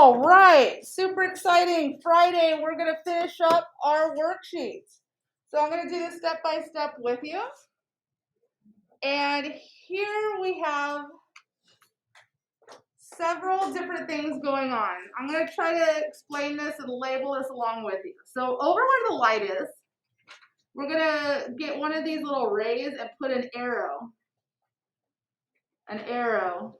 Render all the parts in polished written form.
All right, super exciting. Friday, we're going to finish up our worksheets. So I'm going to do this step by step with you. And here we have several different things going on. I'm going to try to explain this and label this along with you. So over where the light is, we're going to get one of these little rays and put an arrow. An arrow.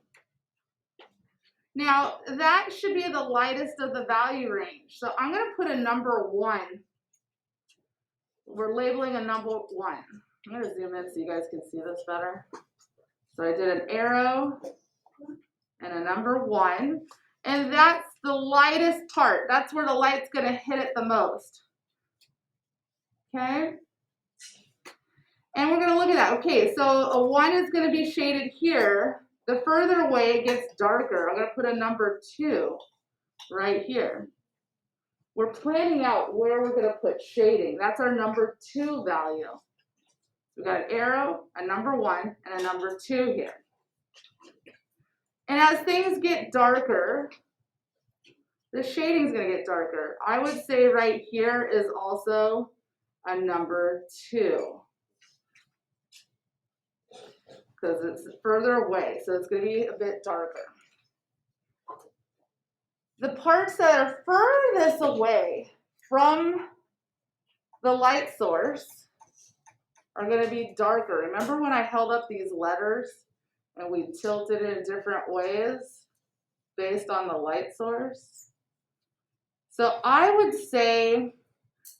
Now, that should be the lightest of the value range. So I'm going to put a number 1. We're labeling a number 1. I'm going to zoom in so you guys can see this better. So I did an arrow and a number 1. And that's the lightest part. That's where the light's going to hit it the most. Okay? And we're going to look at that. Okay, so a 1 is going to be shaded here. The further away it gets darker. I'm going to put a number 2 right here. We're planning out where we're going to put shading. That's our number 2 value. We've got an arrow, a number 1, and a number 2 here. And as things get darker, the shading is going to get darker. I would say right here is also a number 2. Because it's further away, so it's going to be a bit darker. The parts that are furthest away from the light source are going to be darker. Remember when I held up these letters and we tilted it in different ways based on the light source? So I would say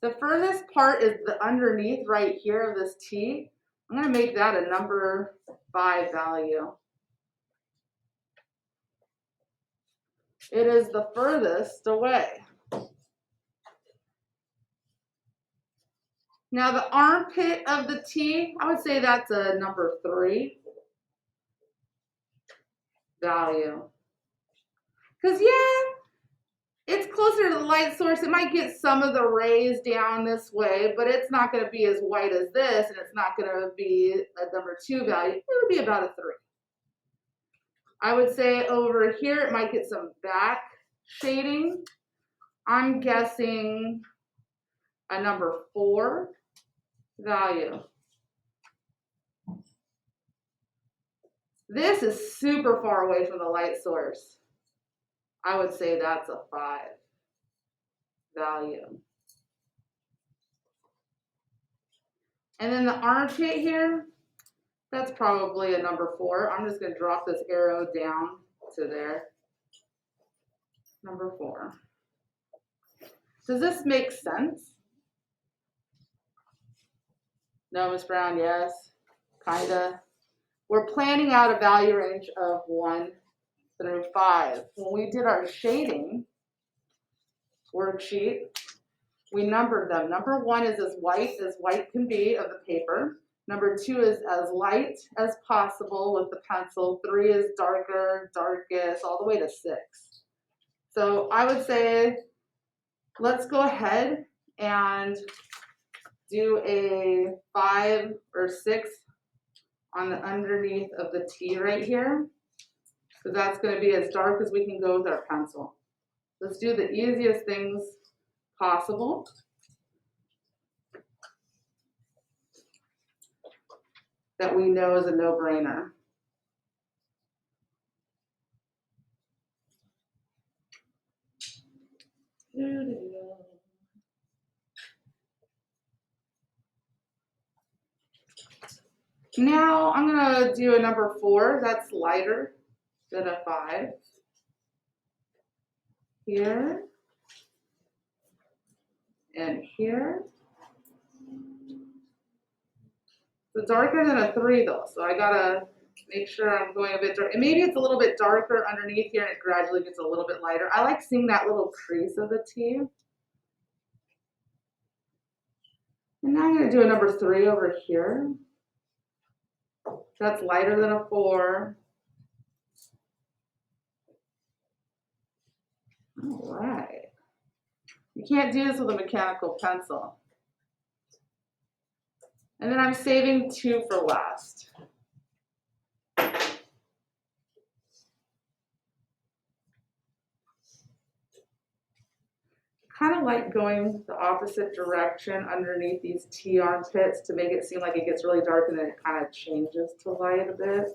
the furthest part is the underneath right here of this T. I'm going to make that a number 5 value. It is the furthest away. Now the armpit of the T, I would say that's a number 3 value. Because yeah, it's closer to the light source. It might get some of the rays down this way, but it's not going to be as white as this, and it's not going to be a number 2 value. It would be about a 3. I would say over here it might get some back shading. I'm guessing a number 4 value. This is super far away from the light source. I would say that's a 5 value. And then the armpit here, that's probably a number 4. I'm just going to drop this arrow down to there. Number 4. Does this make sense? No, Ms. Brown, yes. Kinda. We're planning out a value range of 1 through 5. When we did our shading worksheet, we numbered them. Number 1 is as white can be of the paper. Number 2 is as light as possible with the pencil. 3 is darker, darkest, all the way to 6. So I would say let's go ahead and do a 5 or 6 on the underneath of the T right here. So that's going to be as dark as we can go with our pencil. Let's do the easiest things possible. That we know is a no-brainer. Now I'm going to do a number 4. That's lighter than a 5. Here and here. It's darker than a 3 though, so I gotta make sure I'm going a bit dark. And maybe it's a little bit darker underneath here and it gradually gets a little bit lighter. I like seeing that little crease of the T. And now I'm gonna do a number 3 over here. That's lighter than a 4. All right. You can't do this with a mechanical pencil. And then I'm saving 2 for last. kind of like going the opposite direction underneath these T armpits to make it seem like it gets really dark and then it kind of changes to light a bit.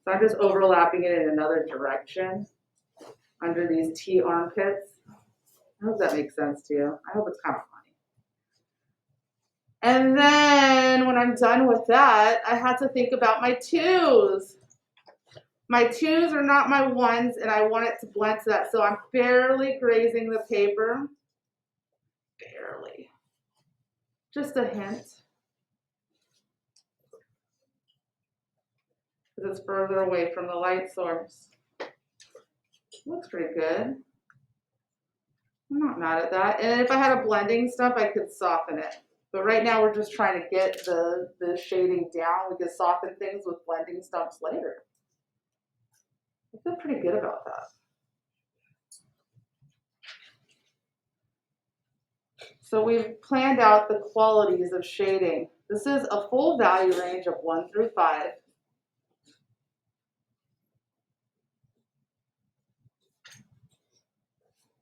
So I'm just overlapping it in another direction under these T armpits. I hope that makes sense to you. I hope it's kind of funny. And then when I'm done with that, I had to think about my 2s. My 2s are not my 1s, and I want it to blend to that. So I'm barely grazing the paper. Barely. Just a hint. Because it's further away from the light source. Looks pretty good. I'm not mad at that. And if I had a blending stump, I could soften it. But right now we're just trying to get the shading down. We can soften things with blending stumps later. I feel pretty good about that. So we've planned out the qualities of shading. This is a full value range of 1 through 5.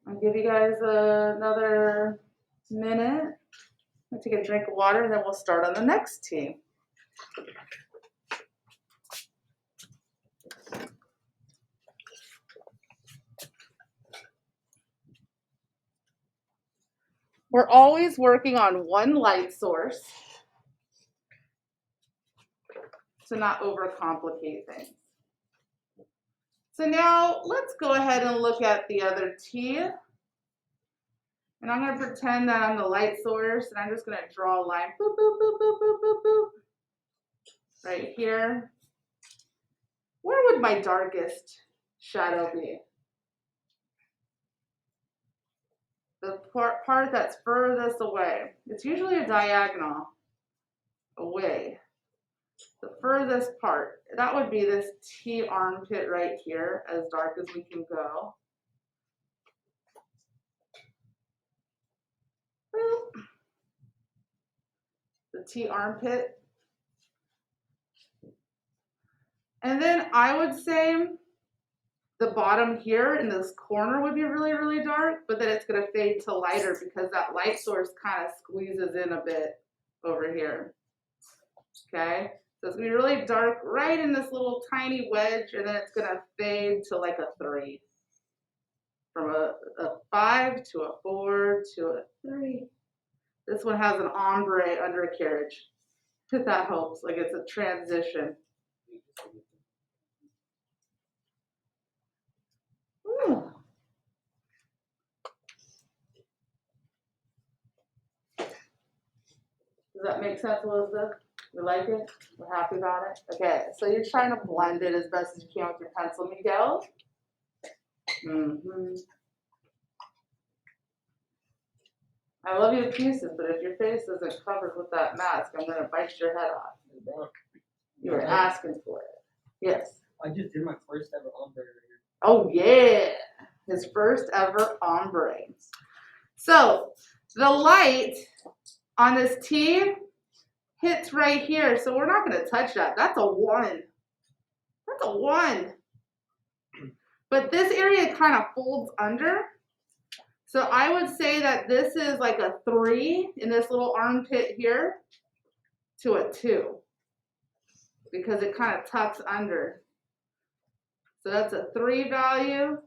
I'll give you guys another minute. I'll take a drink of water and then we'll start on the next tea. We're always working on one light source to not overcomplicate things. So now let's go ahead and look at the other tea. And I'm going to pretend that I'm the light source, and I'm just going to draw a line, boop, boop, boop, boop, boop, boop, boop, right here. Where would my darkest shadow be? The part that's furthest away. It's usually a diagonal away. The furthest part, that would be this T armpit right here, as dark as we can go. The T armpit. And then I would say the bottom here in this corner would be really, really dark, but then it's going to fade to lighter because that light source kind of squeezes in a bit over here. Okay, so it's going to be really dark right in this little tiny wedge, and then it's going to fade to like a 3. From a 5 to a 4 to a 3. This one has an ombre undercarriage, if that helps. Like it's a transition. Ooh. Does that make sense, Elizabeth? You like it? We're happy about it? Okay, so you're trying to blend it as best as you can with your pencil, Miguel. I love you to pieces, but if your face isn't covered with that mask, I'm going to bite your head off. You were asking for it. Yes. I just did my first ever ombre. Oh, yeah. His first ever ombre. So the light on this T hits right here. So we're not going to touch that. That's a 1. That's a 1. But this area kind of folds under. So I would say that this is like a 3 in this little armpit here to a 2 because it kind of tucks under. So that's a 3 value.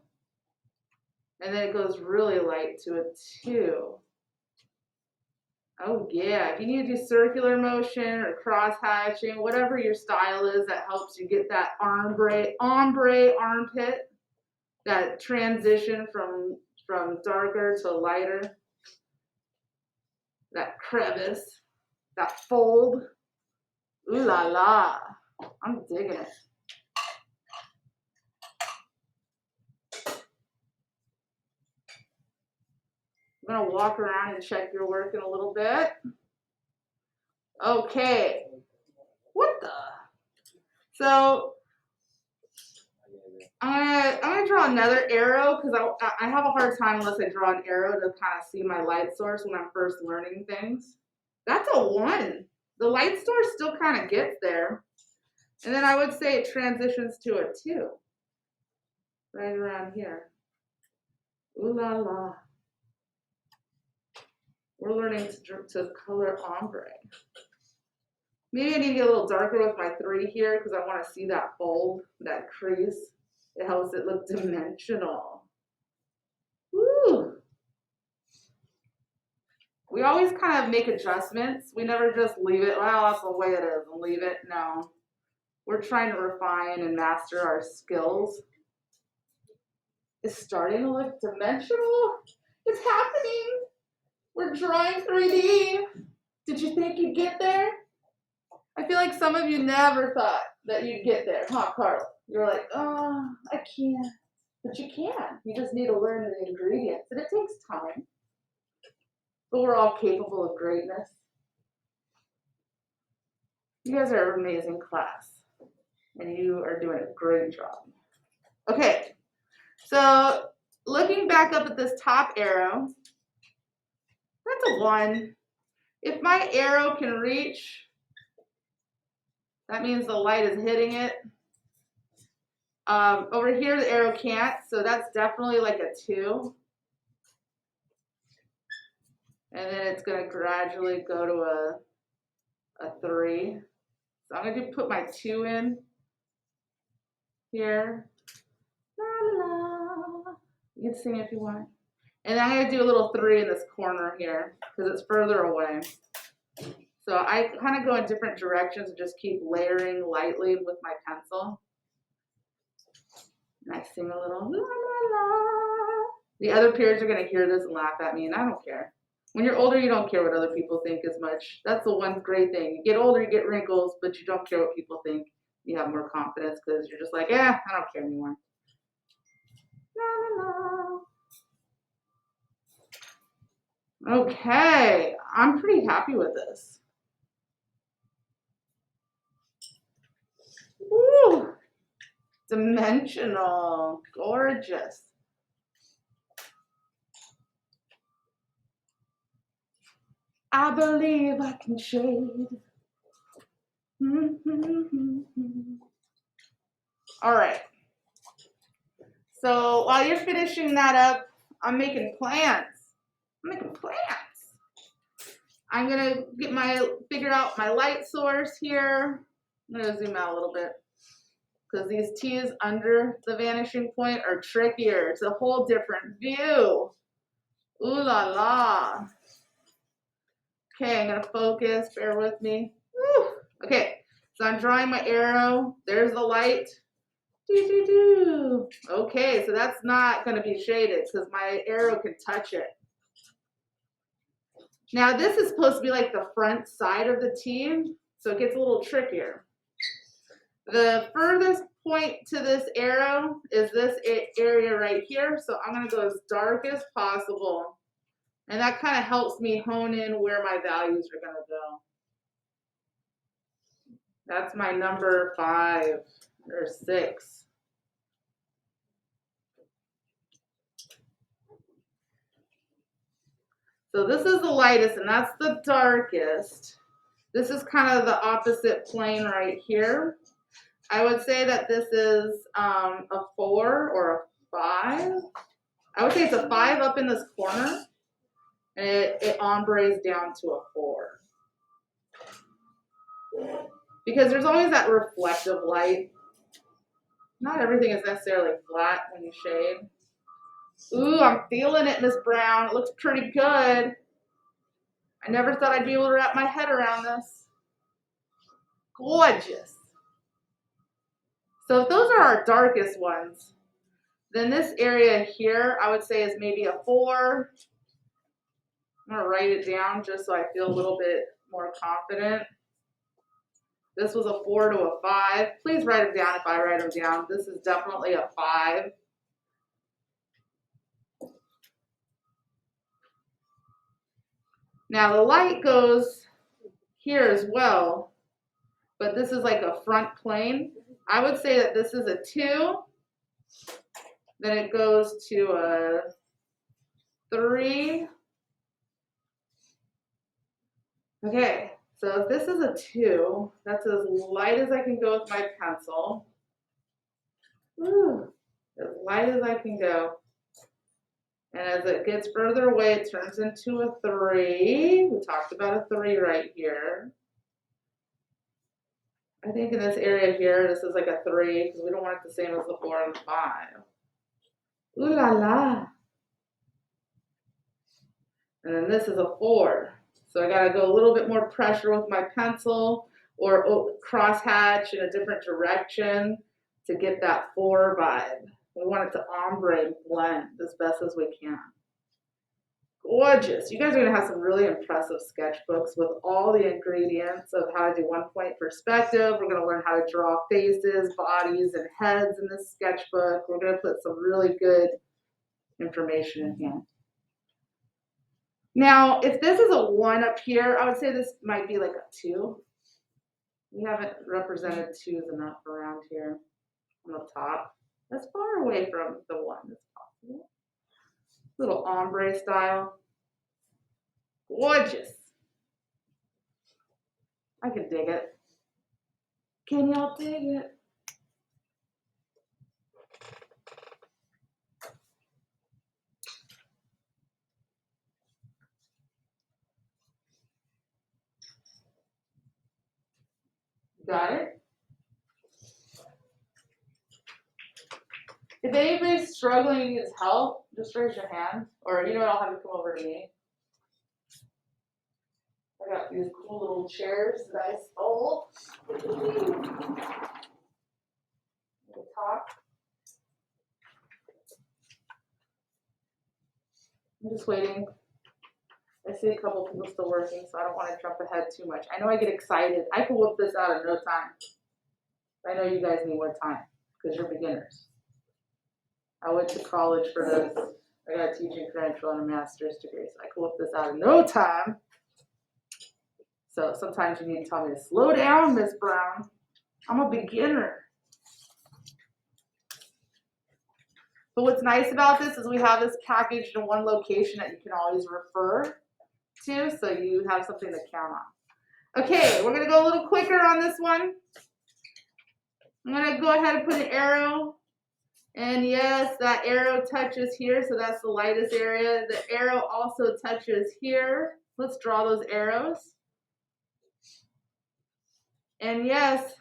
And then it goes really light to a 2. Oh yeah, if you need to do circular motion or cross hatching, whatever your style is that helps you get that ombre armpit, that transition from darker to lighter, that crevice, that fold. Ooh la la, I'm digging it. I'm gonna walk around and check your work in a little bit. Okay, what the? So I'm gonna draw another arrow because I have a hard time unless I draw an arrow to kind of see my light source when I'm first learning things. That's a 1. The light source still kind of gets there. And then I would say it transitions to a 2. Right around here. Ooh la la. We're learning to color ombre. Maybe I need to get a little darker with my 3 here because I want to see that fold, that crease. It helps it look dimensional. Woo! We always kind of make adjustments. We never just leave it, well, that's the way it is, and leave it. No. We're trying to refine and master our skills. It's starting to look dimensional. It's happening. We're drawing 3D. Did you think you'd get there? I feel like some of you never thought that you'd get there, huh, Carla? You're like, oh, I can't. But you can. You just need to learn the ingredients, and it takes time. But we're all capable of greatness. You guys are an amazing class, and you are doing a great job. Okay, so looking back up at this top arrow, that's a 1. If my arrow can reach, that means the light is hitting it. Over here, the arrow can't, so that's definitely like a 2. And then it's going to gradually go to a 3. So I'm going to put my 2 in here. La, la, la. You can sing if you want. And I'm going to do a little 3 in this corner here because it's further away. So I kind of go in different directions and just keep layering lightly with my pencil. And I sing a little la la la. The other peers are going to hear this and laugh at me, and I don't care. When you're older, you don't care what other people think as much. That's the one great thing. You get older, you get wrinkles, but you don't care what people think. You have more confidence because you're just like, I don't care anymore. La, la, la. Okay, I'm pretty happy with this. Woo! Dimensional, gorgeous. I believe I can shade. All right. So while you're finishing that up, I'm making plans. I'm gonna figure out my light source here. I'm gonna zoom out a little bit because these T's under the vanishing point are trickier. It's a whole different view. Ooh la la. Okay, I'm gonna focus, bear with me. Woo. Okay, so I'm drawing my arrow. There's the light. Okay, so that's not gonna be shaded because my arrow can touch it. Now this is supposed to be like the front side of the T, so it gets a little trickier. The furthest point to this arrow is this area right here, so I'm gonna go as dark as possible. And that kind of helps me hone in where my values are gonna go. That's my number 5 or 6. So this is the lightest and that's the darkest. This is kind of the opposite plane right here. I would say that this is a 4 or a 5. I would say it's a 5 up in this corner, and it ombres down to a 4. Because there's always that reflective light. Not everything is necessarily flat when you shade. Ooh, I'm feeling it, Miss Brown. It looks pretty good. I never thought I'd be able to wrap my head around this. Gorgeous. So if those are our darkest ones, then this area here, I would say is maybe a 4. I'm gonna write it down just so I feel a little bit more confident. This was a 4 to a 5. Please write them down if I write them down. This is definitely a 5. Now the light goes here as well, but this is like a front plane. I would say that this is a 2. Then it goes to a 3. Okay, so if this is a 2, that's as light as I can go with my pencil. Ooh, as light as I can go. And as it gets further away, it turns into a 3. We talked about a 3 right here. I think in this area here, this is like a 3 because we don't want it the same as the 4 and the 5. Ooh la la. And then this is a 4. So I gotta go a little bit more pressure with my pencil or cross hatch in a different direction to get that 4 vibe. We want it to ombre and blend as best as we can. Gorgeous. You guys are going to have some really impressive sketchbooks with all the ingredients of how to do 1-point perspective. We're going to learn how to draw faces, bodies, and heads in this sketchbook. We're going to put some really good information in here. Now, if this is a 1 up here, I would say this might be like a 2. We haven't represented 2s enough around here on the top. As far away from the 1 as possible. Little ombre style. Gorgeous. I can dig it. Can y'all dig it? Got it? If anybody's struggling and needs help, just raise your hand. Or you know what, I'll have you come over to me. I got these cool little chairs that I stole. Talk. I'm just waiting. I see a couple people still working, so I don't want to jump ahead too much. I know I get excited. I can whip this out in no time. I know you guys need more time because you're beginners. I went to college for this. I got a teaching credential and a master's degree, so I can whip this out in no time. So sometimes you need to tell me to slow down, Miss Brown. I'm a beginner. But what's nice about this is we have this packaged in one location that you can always refer to, so you have something to count on. Okay, we're going to go a little quicker on this one. I'm going to go ahead and put an arrow. And yes, that arrow touches here, so that's the lightest area. The arrow also touches here. Let's draw those arrows. And yes,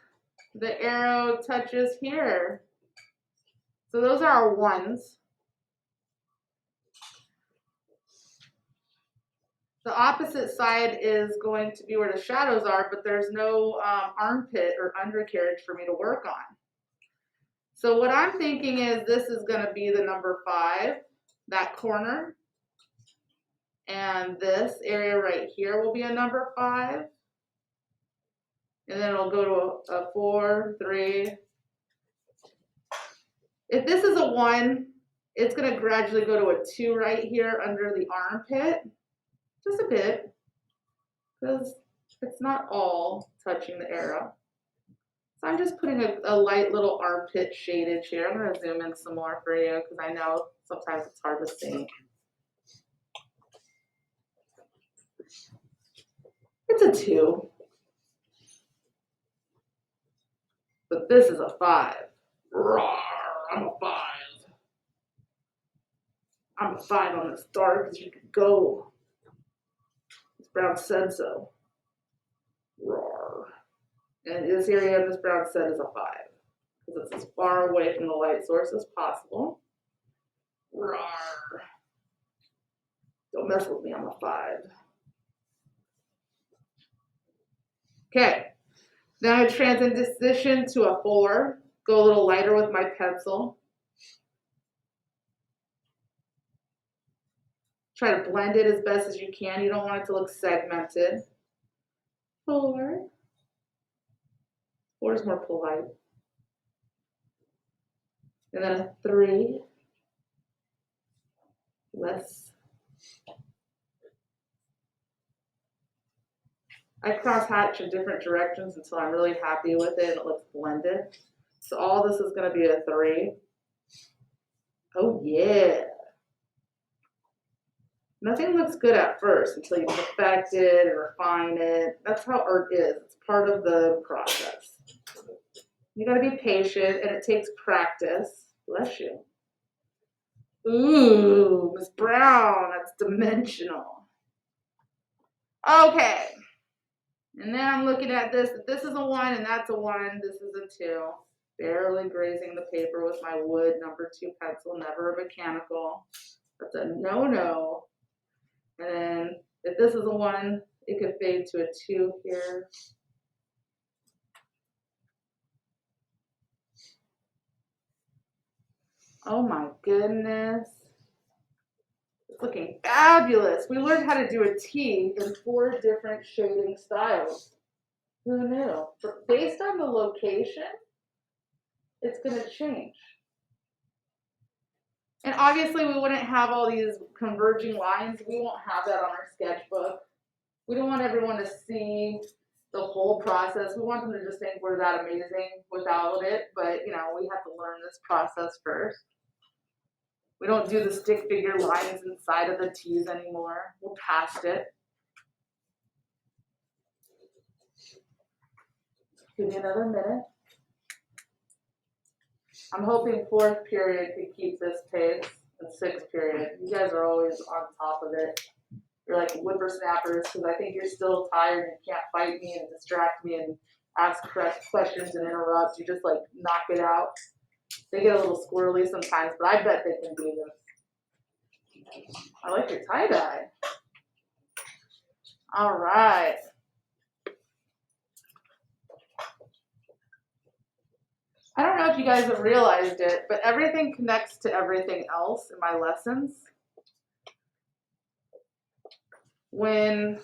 the arrow touches here. So those are our 1s. The opposite side is going to be where the shadows are, but there's no armpit or undercarriage for me to work on. So what I'm thinking is this is going to be the number 5, that corner. And this area right here will be a number 5. And then it'll go to a 4, 3. If this is a 1, it's going to gradually go to a 2 right here under the armpit. Just a bit. Because it's not all touching the arrow. So I'm just putting a light little armpit shadage here. I'm going to zoom in some more for you because I know sometimes it's hard to see. It's a 2. But this is a 5. Roar, I'm a 5. I'm a 5 on this dark as you can go. Miss Brown said so. Roar. And this area Miss Brown said is a 5. Because it's as far away from the light source as possible. Roar. Don't mess with me, I'm a 5. Okay. Then I transition to a 4. Go a little lighter with my pencil. Try to blend it as best as you can. You don't want it to look segmented. 4. 4 is more polite. And then a 3. Less. I cross hatch in different directions until I'm really happy with it and it looks blended. So all this is going to be a 3. Oh yeah. Nothing looks good at first until you perfect it and refine it. That's how art is. It's part of the process. You got to be patient and it takes practice. Bless you. Ooh, Miss Brown, that's dimensional. Okay. And then I'm looking at this. This is a 1 and that's a 1. This is a 2. Barely grazing the paper with my wood number 2 pencil, never a mechanical. That's a no-no. And then if this is a 1, it could fade to a 2 here. Oh my goodness. It's looking fabulous. We learned how to do a T in 4 different shading styles. Who knew? But based on the location, it's going to change. And obviously we wouldn't have all these converging lines. We won't have that on our sketchbook. We don't want everyone to see the whole process. We want them to just think we're that amazing without it. But, you know, we have to learn this process first. We don't do the stick figure lines inside of the T's anymore. We're past it. Give me another minute. I'm hoping 4th period could keep this pace, and 6th period. You guys are always on top of it. You're like whippersnappers because I think you're still tired and can't fight me and distract me and ask questions and interrupt. You just like knock it out. They get a little squirrely sometimes, but I bet they can do this. I like your tie-dye. All right. I don't know if you guys have realized it, but everything connects to everything else in my lessons. When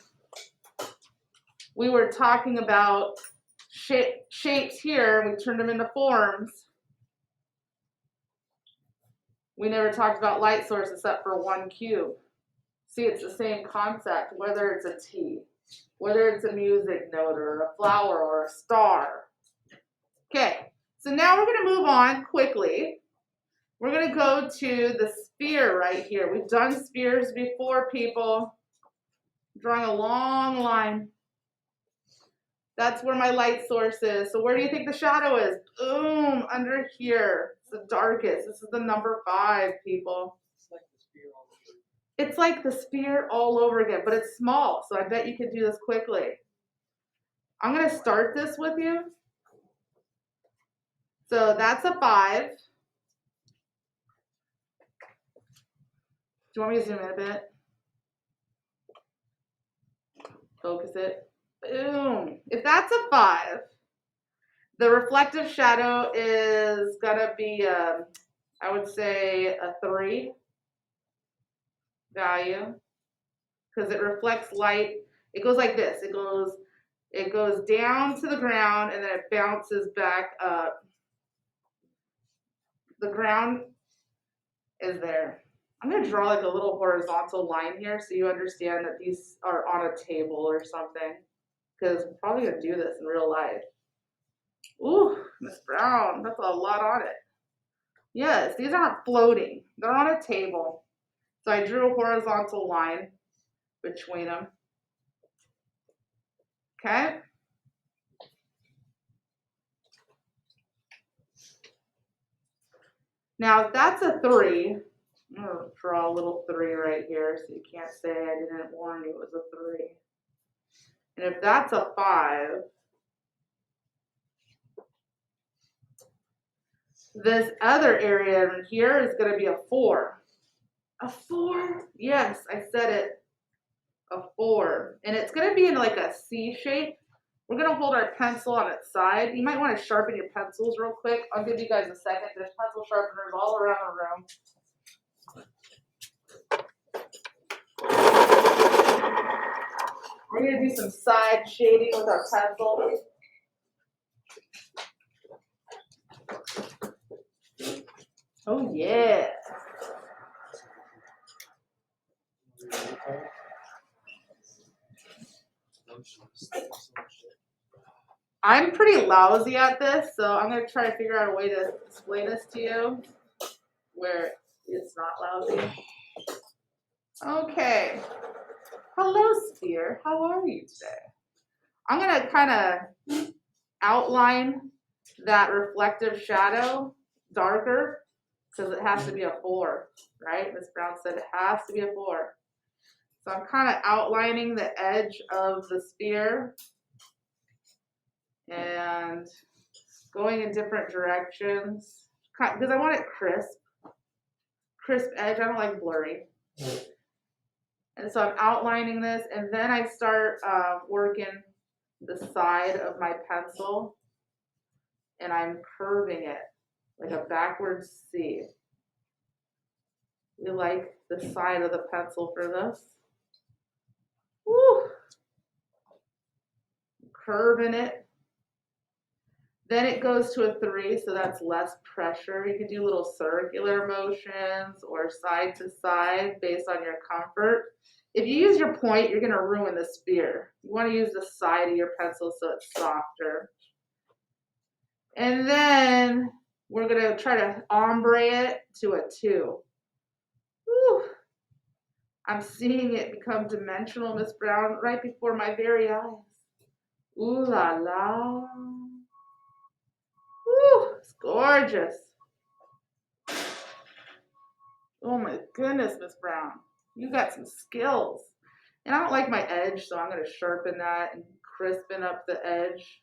we were talking about shapes here, and we turned them into forms, we never talked about light source except for 1 cube. See, it's the same concept, whether it's a T, whether it's a music note or a flower or a star. Okay, so now we're going to move on quickly. We're going to go to the sphere right here. We've done spheres before, people. Drawing a long line. That's where my light source is. So where do you think the shadow is? Boom, under here. It's the darkest. This is the number 5, people. It's like the sphere all over again, but it's small, so I bet you could do this quickly. I'm going to start this with you. So that's a 5. Do you want me to zoom in a bit? Focus it. Boom. If that's a 5, the reflective shadow is going to be, I would say, a 3 value because it reflects light. It goes like this. It goes down to the ground and then it bounces back up. The ground is there. I'm going to draw like a little horizontal line here so you understand that these are on a table or something because we're probably going to do this in real life. Ooh, Miss Brown, that's a lot on it. Yes, these aren't floating. They're on a table. So I drew a horizontal line between them. Okay? Now, if that's a 3, I'm going to draw a little 3 right here so you can't say I didn't warn you it was a 3. And if that's a 5, this other area in here is going to be a 4. A 4? Yes, I said it. A 4. And it's going to be in like a C shape. We're going to hold our pencil on its side. You might want to sharpen your pencils real quick. I'll give you guys a second. There's pencil sharpeners all around the room. We're going to do some side shading with our pencil. Oh, yeah. I'm pretty lousy at this, so I'm going to try to figure out a way to explain this to you where it's not lousy. Okay. Hello, Sphere. How are you today? I'm going to kind of outline that reflective shadow darker because it has to be a 4, right? Miss Brown said it has to be a 4. So I'm kind of outlining the edge of the sphere and going in different directions because I want it crisp edge. I don't like blurry. And so I'm outlining this, and then I start working the side of my pencil, and I'm curving it like a backwards C. We like the side of the pencil for this. Woo! Curving it. Then it goes to a 3, so that's less pressure. You can do little circular motions or side to side based on your comfort. If you use your point, you're going to ruin the sphere. You want to use the side of your pencil so it's softer. And then we're going to try to ombre it to a 2. Whew. I'm seeing it become dimensional, Miss Brown, right before my very eyes. Ooh la la. Woo, it's gorgeous. Oh my goodness, Miss Brown. You got some skills. And I don't like my edge, so I'm going to sharpen that and crispen up the edge.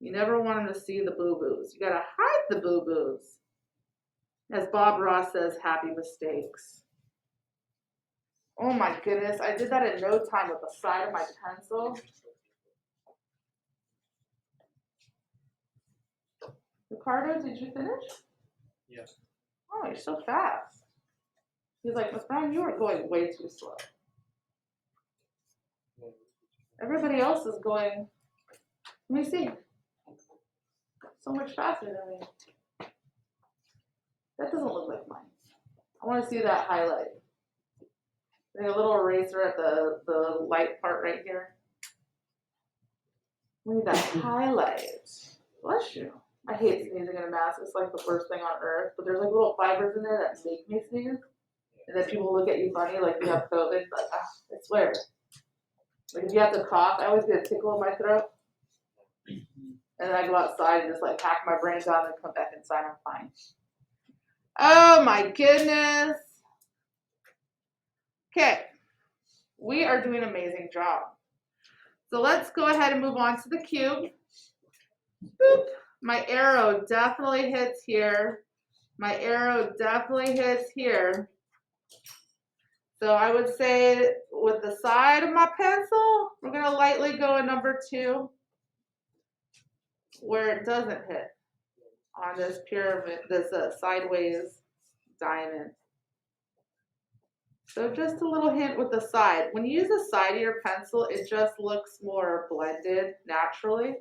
You never want them to see the boo-boos. You got to hide the boo-boos. As Bob Ross says, happy mistakes. Oh my goodness, I did that in no time with the side of my pencil. Ricardo, did you finish? Yes. Oh, you're so fast. He's like, Miss Brown, you are going way too slow. Everybody else is going, let me see, so much faster than me. That doesn't look like mine. I want to see that highlight. Like a little eraser at the light part right here. Look at that highlight. Bless you. I hate sneezing in a mask. It's like the worst thing on earth. But there's like little fibers in there that make me sneeze. And then people look at you funny like you have COVID. Like, I swear. Like if you have to cough, I always get a tickle in my throat. And then I go outside and just like hack my brains out and come back inside. I'm fine. Oh my goodness. Okay. We are doing an amazing job. So let's go ahead and move on to the cube. Boop. My arrow definitely hits here. My arrow definitely hits here. So I would say with the side of my pencil, we're going to lightly go a number 2 where it doesn't hit on this pyramid, this sideways diamond. So just a little hint with the side. When you use the side of your pencil, it just looks more blended naturally.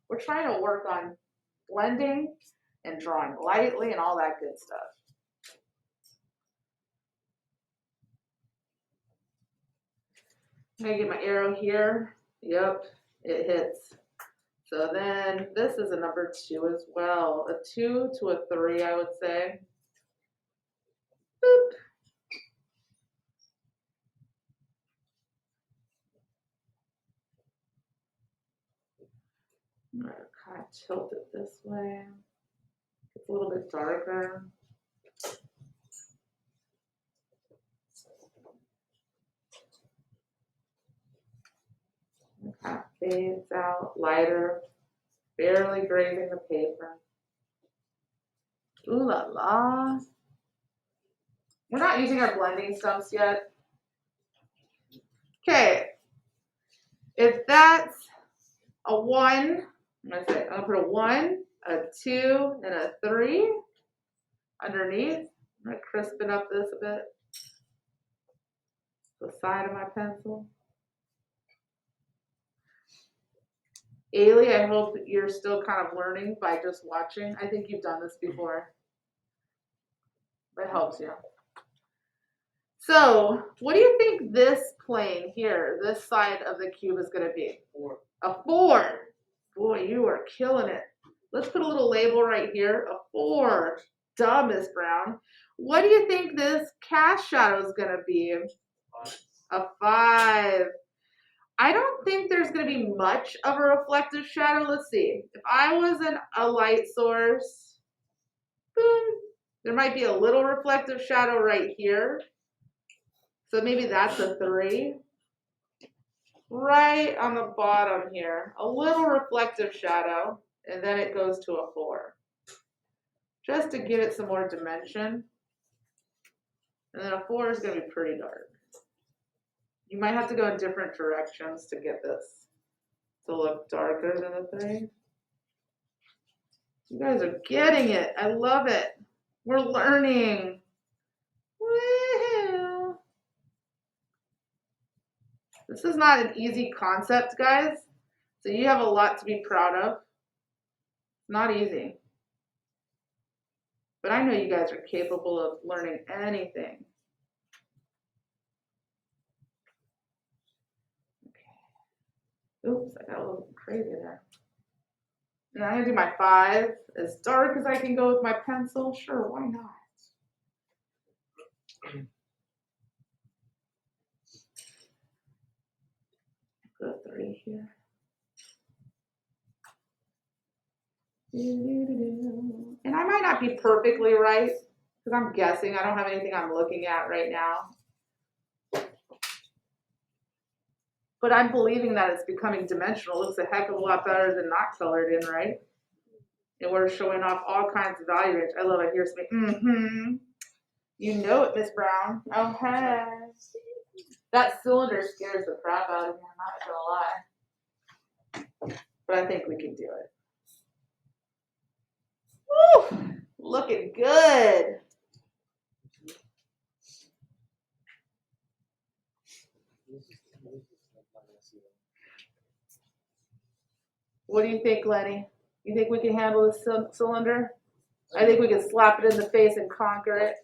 We're trying to work on blending and drawing lightly and all that good stuff. I'm gonna get my arrow here. Yep, it hits. So then this is a number 2 as well. A 2 to a 3, I would say. Boop. I'm gonna kind of tilt it this way. It's a little bit darker. It kind of fades out, lighter, barely grazing the paper. Ooh la la. We're not using our blending stumps yet. Okay. If that's a 1, I'm gonna put a 1, a 2, and a 3 underneath. I'm gonna crispen up this a bit. The side of my pencil. Ailey, I hope you're still kind of learning by just watching. I think you've done this before. That helps you. So, what do you think this plane here, this side of the cube is going to be? 4. A 4. Boy, you are killing it. Let's put a little label right here. A 4. Duh, Miss Brown. What do you think this cast shadow is going to be? 5. A 5. I don't think there's going to be much of a reflective shadow. Let's see. If I was a light source, boom, There might be a little reflective shadow right here. So maybe that's a 3. Right on the bottom here, a little reflective shadow, and then it goes to a 4. Just to give it some more dimension. And then a 4 is going to be pretty dark. You might have to go in different directions to get this to look darker than a 3. You guys are getting it. I love it. We're learning. Woo-hoo. This is not an easy concept, guys. So you have a lot to be proud of. Not easy. But I know you guys are capable of learning anything. Okay. Oops, I got a little crazy there. And I'm gonna do my 5 as dark as I can go with my pencil. Sure, why not? Put a 3 here. And I might not be perfectly right, because I'm guessing. I don't have anything I'm looking at right now. But I'm believing that it's becoming dimensional. It looks a heck of a lot better than not colored in, right? And we're showing off all kinds of value range. I love it. Here's me. You know it, Miss Brown. Oh, hey. That cylinder scares the crap out of me. I'm not gonna lie. But I think we can do it. Woo! Looking good. What do you think, Lenny? You think we can handle this cylinder? I think we can slap it in the face and conquer it.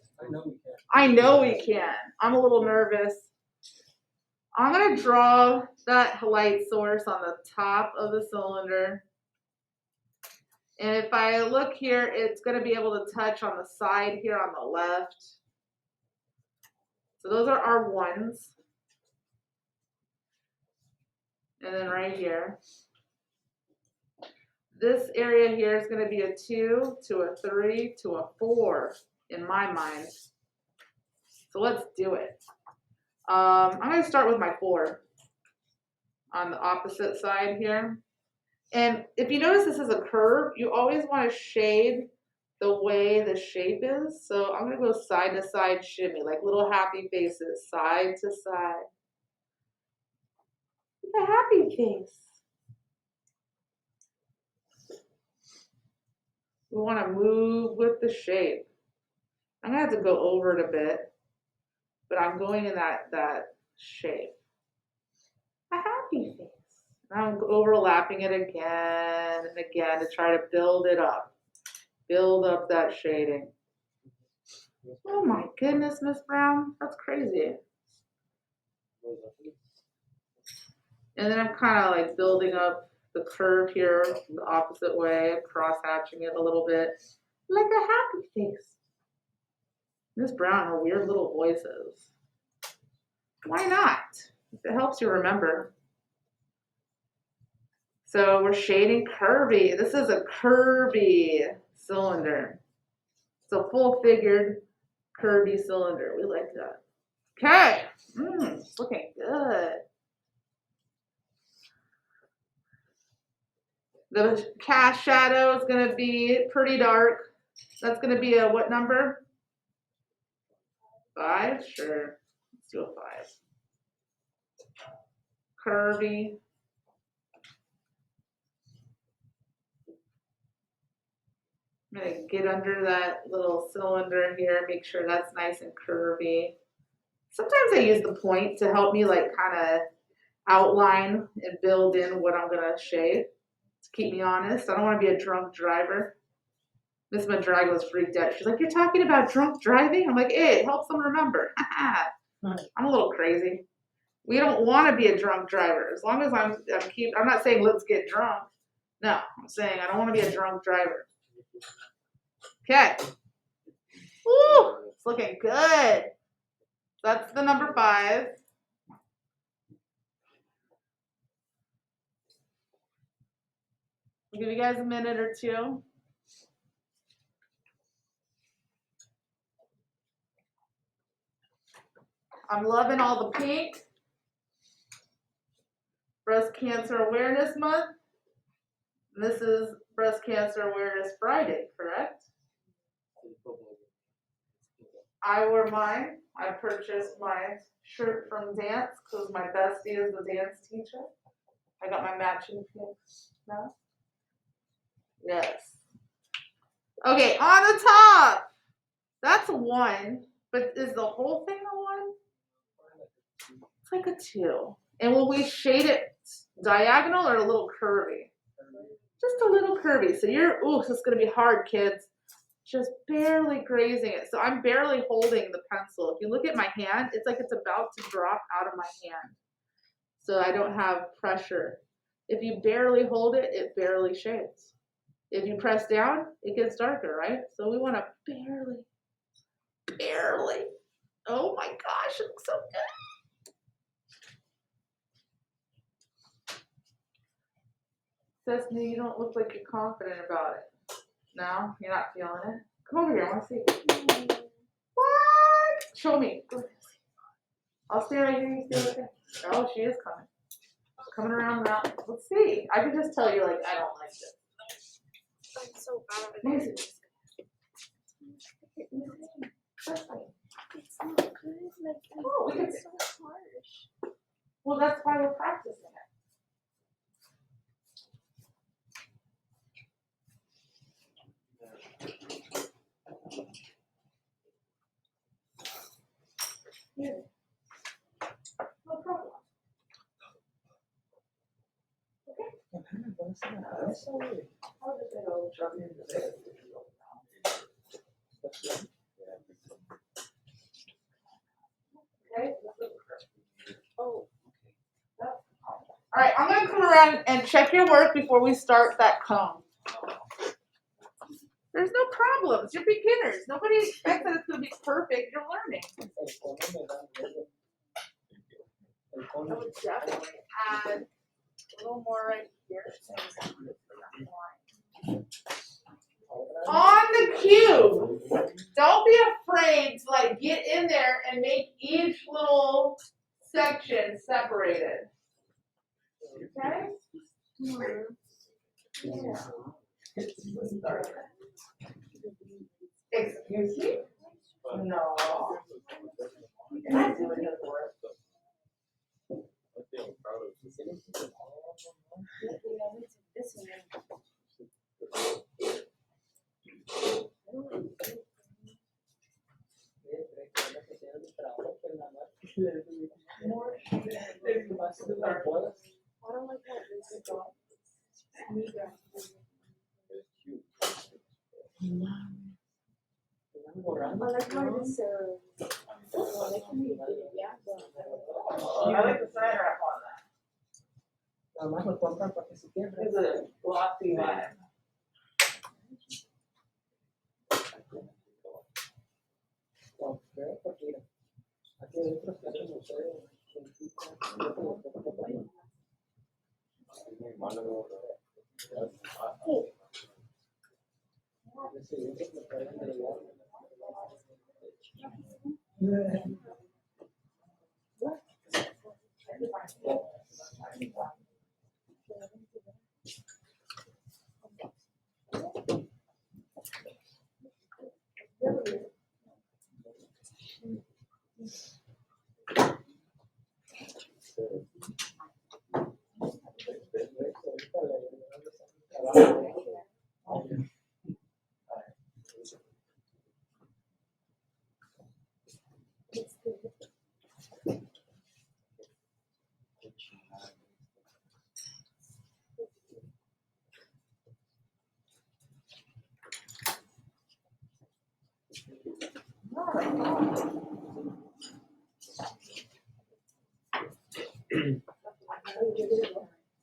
I know we can. I'm a little nervous. I'm going to draw that light source on the top of the cylinder. And if I look here, it's going to be able to touch on the side here on the left. So those are our 1s. And then right here. This area here is going to be a 2 to a 3 to a 4 in my mind. So let's do it. I'm going to start with my 4 on the opposite side here. And if you notice this is a curve, you always want to shade the way the shape is. So I'm going to go side to side shimmy, like little happy faces, side to side. With a happy face. We want to move with the shape. I'm going to have to go over it a bit, but I'm going in that shape. A happy face. I'm overlapping it again and again to try to build it up. Build up that shading. Oh my goodness, Miss Brown. That's crazy. And then I'm kind of like building up the curve here the opposite way, cross-hatching it a little bit. Like a happy face. Miss Brown, her weird little voices. Why not? If it helps you remember. So we're shading curvy. This is a curvy cylinder. It's a full-figured curvy cylinder. We like that. Okay. It's looking good. The cast shadow is going to be pretty dark. That's going to be a what number? 5? Sure. Let's do a 5. Curvy. I'm going to get under that little cylinder here, make sure that's nice and curvy. Sometimes I use the point to help me like kind of outline and build in what I'm going to shade to keep me honest. I don't want to be a drunk driver. Miss Madraga was freaked out. She's like, "You're talking about drunk driving?" I'm like, "Hey, it helps them remember." I'm a little crazy. We don't want to be a drunk driver. As long as I'm not saying let's get drunk. No, I'm saying I don't want to be a drunk driver. Okay. Woo, it's looking good. That's the number 5. I'll give you guys a minute or two. I'm loving all the pink. Breast Cancer Awareness Month. And this is Breast Cancer Awareness Friday, correct? I wear mine. I purchased my shirt from dance because my bestie is the dance teacher. I got my matching pink now. Yes. Okay, on the top. That's a 1, but is the whole thing a 1? It's like a 2. And will we shade it diagonal or a little curvy? Just a little curvy. So this is gonna be hard, kids. Just barely grazing it. So I'm barely holding the pencil. If you look at my hand, it's like it's about to drop out of my hand. So I don't have pressure. If you barely hold it, it barely shades. If you press down, it gets darker, right? So we want to barely. Oh my gosh, it looks so good. Cessna, you don't look like you're confident about it. No, you're not feeling it. Come over here, I want to see. What? Show me. I'll stay right here. You stay right there. Oh, she is coming. Coming around the mountain. Let's see. I can just tell you, like, I don't like this. I'm so bad at Music. it. It's not good. Like, Oh, we can- it's so harsh. Well, that's why we're practicing it. Here. No problem. How does it all jump into this? Okay. Oh, All right, I'm gonna come around and check your work before we start that cone. There's no problems. You're beginners. Nobody expects that it's gonna be perfect. You're learning. I would definitely add a little more right here. On the cube, don't be afraid to like get in there and make each little section separated. Okay? Yeah. Excuse me? No. You're not doing it for it. I don't like how this is going. I like how this I like the sign wrap on that. It's a glossy mat.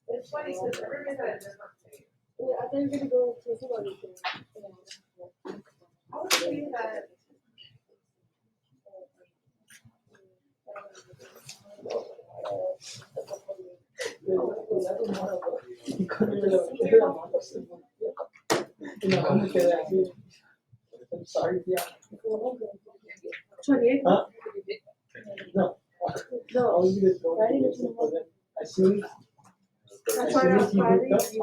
It's funny because everybody's got a different taste. Yeah, I think you're gonna go to somebody. I would say that. Sorry, tía. 28? Huh? No. No, you just go Friday to was in the as soon I started on Friday. I was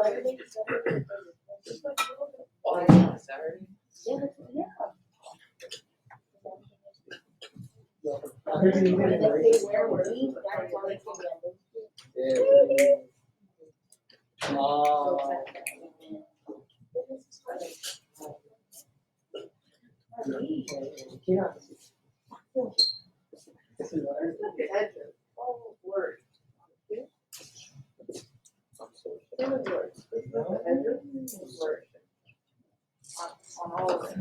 like, Oh, yeah, Saturday? Yeah. I heard you needed it, right? They wear words, that's why they can There's nothing edges. All blurry. Same as yours. There's nothing edges. It's blurry. On all of it.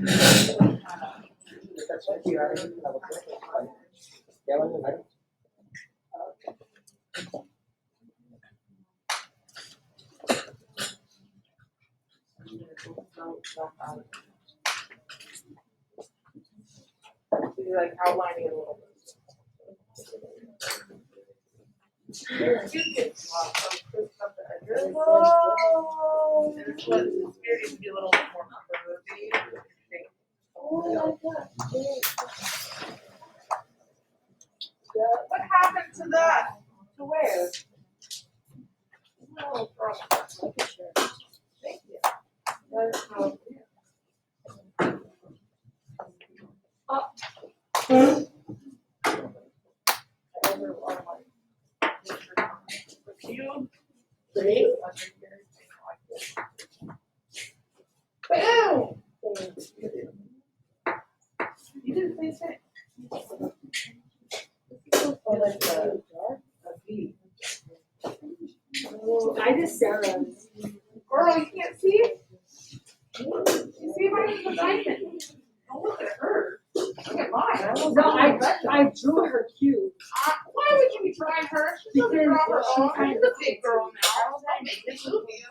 So you're like outlining it a little bit. You can twist up the edges. Oh. And it's what it's weird to be a little bit more curvy. Oh my God. What happened to that? To where? Oh, Thank you. You Three? Boom! You didn't say it. Oh, that's a V. I just Sarah's. Girl, you can't see it? You see mine's a diamond. Don't look at her. Look at mine. No, I drew her cube. Why would you be trying her? She's gonna draw her own. She's a big girl now. Don't make it move you.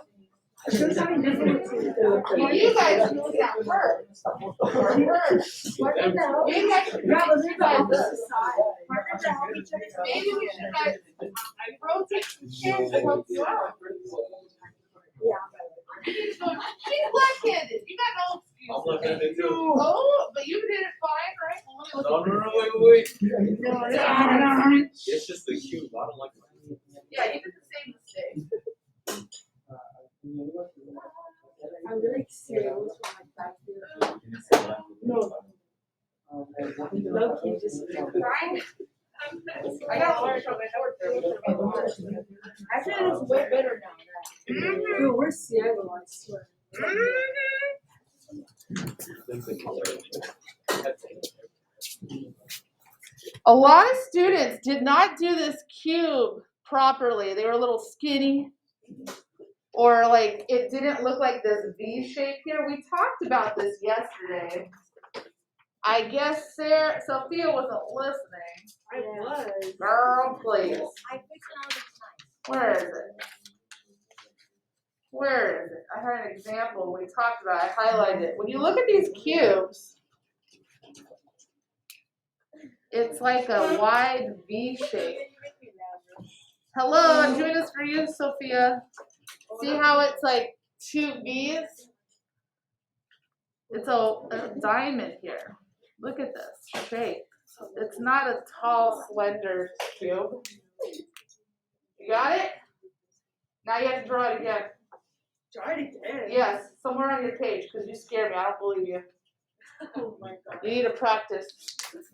She's having difficulty. You guys moved out first. Or her. What in the hell? Maybe I should Yeah, but you there's guys the this. opposite side. Partners are helping each other. Maybe we should guys rotate some chairs to help you out. Yeah. She's left-handed. You got no excuse. I'm looking at it too. Oh, but you did it fine, right? Well, No, no, no, wait. no. It's just the cube. I don't like it. Yeah, you did the same mistake. I'm really serious when I back here. No. Low key, just. Brian? I got a large on my network. I feel it's way better now. Dude, we're Seattle, I swear. A lot of students did not do this cube properly. They were a little skinny, or like it didn't look like this V shape here. We talked about this yesterday. I guess Sophia wasn't listening. I was. Girl, please. I fix it all the time. Where is it? Where is it? I had an example we talked about. I highlighted it. When you look at these cubes, it's like a wide V shape. Hello, I'm doing this for you, Sophia. See how it's like two V's? It's a diamond here. Look at this shape. It's not a tall, slender cube. You got it? Now you have to draw it again. Already did. Yes, somewhere on your page, because you scare me. I don't believe you. Oh my God. You need to practice.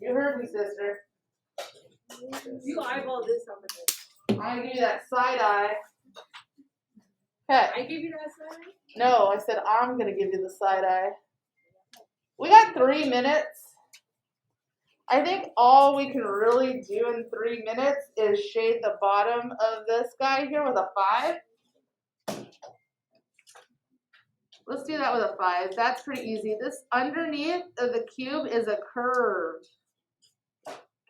You heard me, sister. You eyeball this over there. I'm gonna give you that side eye. Okay. I gave you that side? No, I said I'm gonna give you the side eye. We got 3 minutes. I think all we can really do in 3 minutes is shade the bottom of this guy here with a 5. Let's do that with a 5. That's pretty easy. This underneath of the cube is a curve.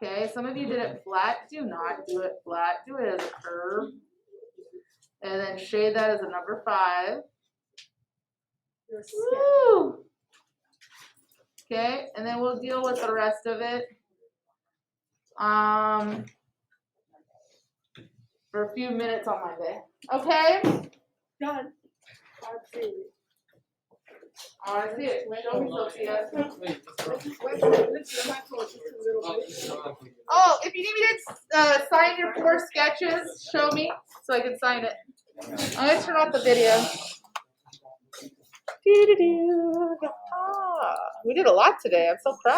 Okay, some of you did it flat. Do not do it flat. Do it as a curve. And then shade that as a number 5. Woo! Okay, and then we'll deal with the rest of it. For a few minutes on Monday. Okay? Done. Absolutely. Oh, I see it. Show me, Sophia. Oh, if you need me to sign your 4 sketches, show me so I can sign it. I'm gonna turn off the video. We did a lot today. I'm so proud.